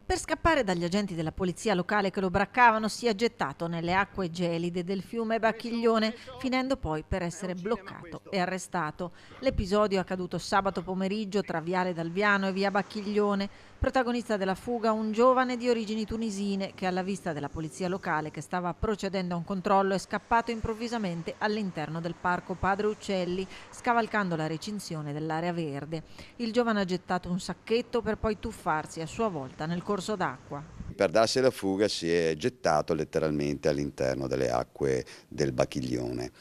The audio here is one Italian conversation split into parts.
Per scappare dagli agenti della polizia locale che lo braccavano, si è gettato nelle acque gelide del fiume Bacchiglione, finendo poi per essere bloccato e arrestato. L'episodio è accaduto sabato pomeriggio tra Viale Dalviano e via Bacchiglione. Protagonista della fuga un giovane di origini tunisine che, alla vista della polizia locale che stava procedendo a un controllo, è scappato improvvisamente all'interno del parco Padre Uccelli, scavalcando la recinzione dell'area verde. Il giovane ha gettato un sacchetto per poi tuffarsi a sua volta nel corso d'acqua. Per darsi alla fuga si è gettato letteralmente all'interno delle acque del Bacchiglione.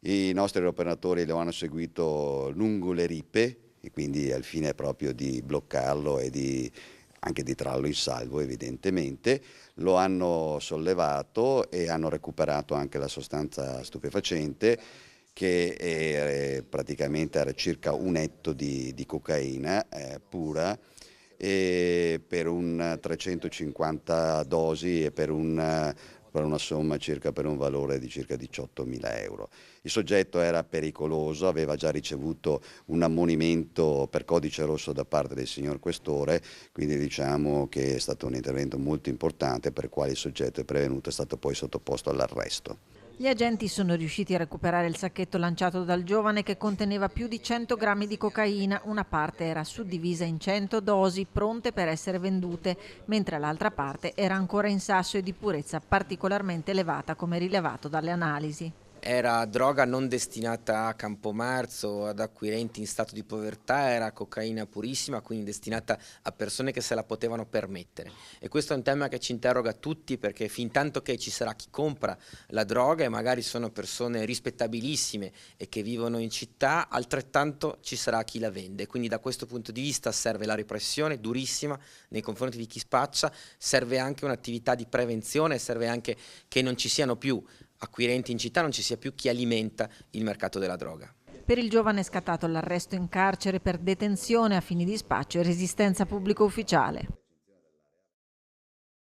I nostri operatori lo hanno seguito lungo le ripe e quindi al fine proprio di bloccarlo e anche di trarlo in salvo evidentemente. Lo hanno sollevato e hanno recuperato anche la sostanza stupefacente che praticamente era circa un etto di cocaina pura, e per un 350 dosi e per una somma per un valore di circa 18.000 euro. Il soggetto era pericoloso, aveva già ricevuto un ammonimento per codice rosso da parte del signor Questore, quindi diciamo che è stato un intervento molto importante per il quale il soggetto è prevenuto, è stato poi sottoposto all'arresto. Gli agenti sono riusciti a recuperare il sacchetto lanciato dal giovane, che conteneva più di 100 grammi di cocaina. Una parte era suddivisa in 100 dosi pronte per essere vendute, mentre l'altra parte era ancora in sasso e di purezza particolarmente elevata, come rilevato dalle analisi. Era droga non destinata a Campomarzo, ad acquirenti in stato di povertà, era cocaina purissima, quindi destinata a persone che se la potevano permettere. E questo è un tema che ci interroga tutti, perché fin tanto che ci sarà chi compra la droga e magari sono persone rispettabilissime e che vivono in città, altrettanto ci sarà chi la vende. Quindi da questo punto di vista serve la repressione durissima nei confronti di chi spaccia, serve anche un'attività di prevenzione, serve anche che non ci siano più acquirenti in città, non ci sia più chi alimenta il mercato della droga. Per il giovane è scattato l'arresto in carcere per detenzione a fini di spaccio e resistenza pubblico ufficiale.